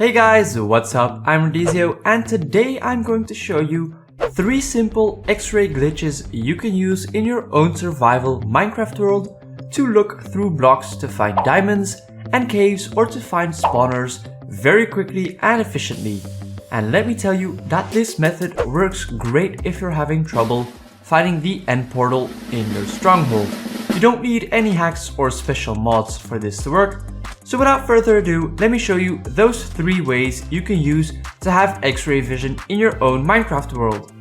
Hey guys, what's up? I'm Radizio and today I'm going to show you 3 simple X-ray glitches you can use in your own survival Minecraft world to look through blocks to find diamonds and caves or to find spawners very quickly and efficiently. And let me tell you that this method works great if you're having trouble finding the end portal in your stronghold. You don't need any hacks or special mods for this to work. So without further ado, let me show you those 3 ways you can use to have X-ray vision in your own Minecraft world.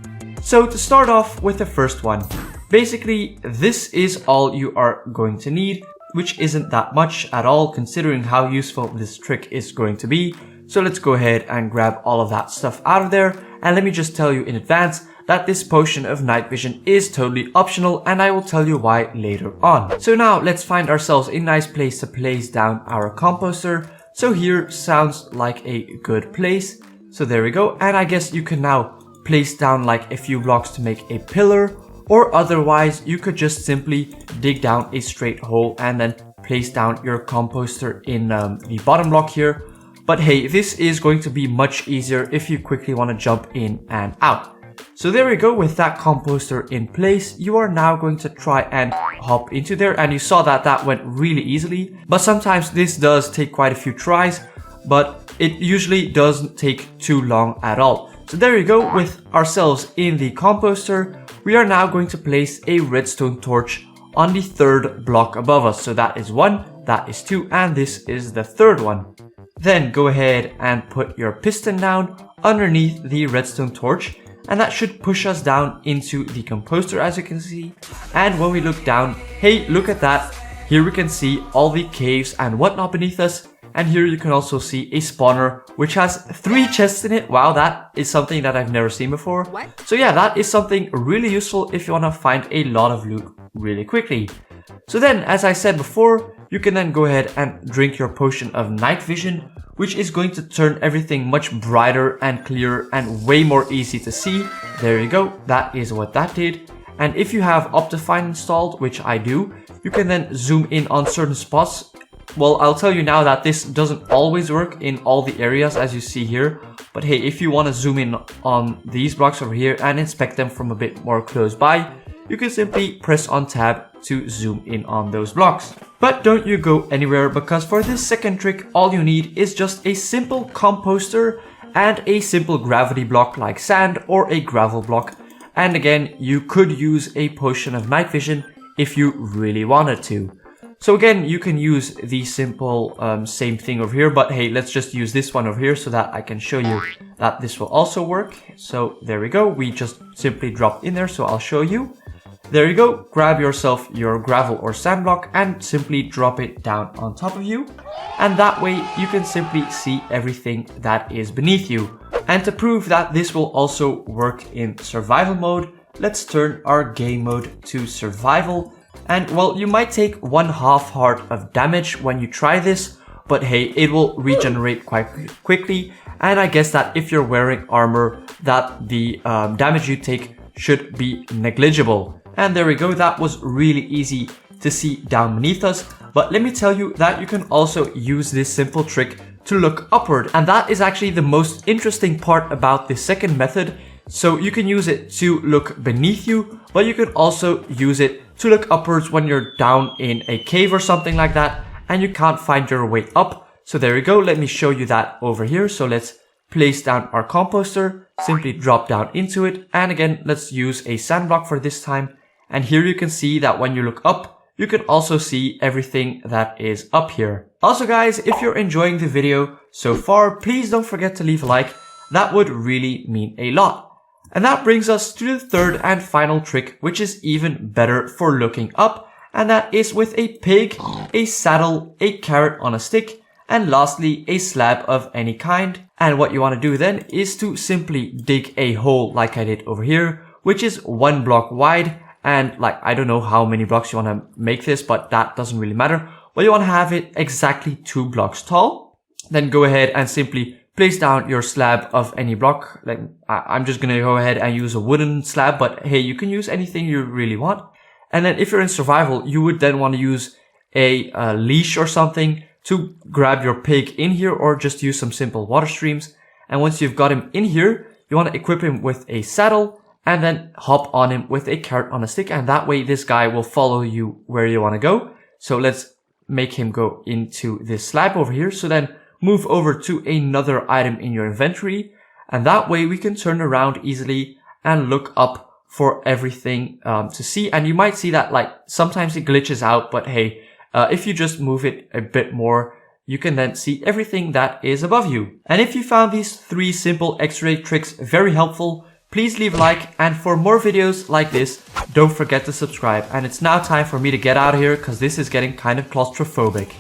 So to start off with the first one, basically this is all you are going to need, which isn't that much at all considering how useful this trick is going to be. So let's go ahead and grab all of that stuff out of there, and let me just tell you in advance that this potion of night vision is totally optional, and I will tell you why later on. So now let's find ourselves a nice place to place down our composter. So here sounds like a good place. So there we go, and I guess you can now place down like a few blocks to make a pillar, or otherwise you could just simply dig down a straight hole and then place down your composter in the bottom block here. But hey, this is going to be much easier if you quickly want to jump in and out. So there we go, with that composter in place, you are now going to try and hop into there, and you saw that that went really easily. But sometimes this does take quite a few tries, but it usually doesn't take too long at all. So there you go, with ourselves in the composter, we are now going to place a redstone torch on the 3rd block above us. So that is 1, that is 2, and this is the 3rd one. Then go ahead and put your piston down underneath the redstone torch, and that should push us down into the composter, as you can see. And when we look down, hey, look at that. Here we can see all the caves and whatnot beneath us. And here you can also see a spawner which has 3 chests in it. Wow, that is something that I've never seen before. So yeah, that is something really useful if you want to find a lot of loot really quickly. So then, as I said before, you can then go ahead and drink your potion of night vision, which is going to turn everything much brighter and clearer and way more easy to see. There you go, that is what that did. And if you have Optifine installed, which I do, you can then zoom in on certain spots. Well, I'll tell you now that this doesn't always work in all the areas as you see here. But hey, if you want to zoom in on these blocks over here and inspect them from a bit more close by, you can simply press on tab to zoom in on those blocks. But don't you go anywhere, because for this second trick, all you need is just a simple composter and a simple gravity block like sand or a gravel block. And again, you could use a potion of night vision if you really wanted to. So again, you can use the simple same thing over here, but hey, let's just use this one over here so that I can show you that this will also work. So there we go, we just simply drop in there, so I'll show you. There you go, grab yourself your gravel or sand block and simply drop it down on top of you. And that way you can simply see everything that is beneath you. And to prove that this will also work in survival mode, let's turn our game mode to survival. And well, you might take 1/2 heart of damage when you try this, but hey, it will regenerate quite quickly. And I guess that if you're wearing armor, that the damage you take should be negligible. And there we go, that was really easy to see down beneath us. But let me tell you that you can also use this simple trick to look upward. And that is actually the most interesting part about this second method. So you can use it to look beneath you, but you can also use it to look upwards when you're down in a cave or something like that and you can't find your way up. So there we go, let me show you that over here. So let's place down our composter, simply drop down into it, and again, let's use a sand block for this time. And here you can see that when you look up, you can also see everything that is up here. Also guys, if you're enjoying the video so far, please don't forget to leave a like. That would really mean a lot. And that brings us to the 3rd and final trick, which is even better for looking up. And that is with a pig, a saddle, a carrot on a stick, and lastly, a slab of any kind. And what you want to do then is to simply dig a hole like I did over here, which is 1 block wide. And like, I don't know how many blocks you want to make this, but that doesn't really matter. Well, you want to have it exactly 2 blocks tall. Then go ahead and simply place down your slab of any block. Like, I'm just going to go ahead and use a wooden slab, but hey, you can use anything you really want. And then if you're in survival, you would then want to use a leash or something to grab your pig in here or just use some simple water streams. And once you've got him in here, you want to equip him with a saddle and then hop on him with a carrot on a stick. And that way this guy will follow you where you want to go. So let's make him go into this slab over here. So then move over to another item in your inventory. And that way we can turn around easily and look up for everything to see. And you might see that like sometimes it glitches out, but hey, if you just move it a bit more, you can then see everything that is above you. And if you found these 3 simple X-ray tricks very helpful, please leave a like, and for more videos like this, don't forget to subscribe. And it's now time for me to get out of here because this is getting kind of claustrophobic.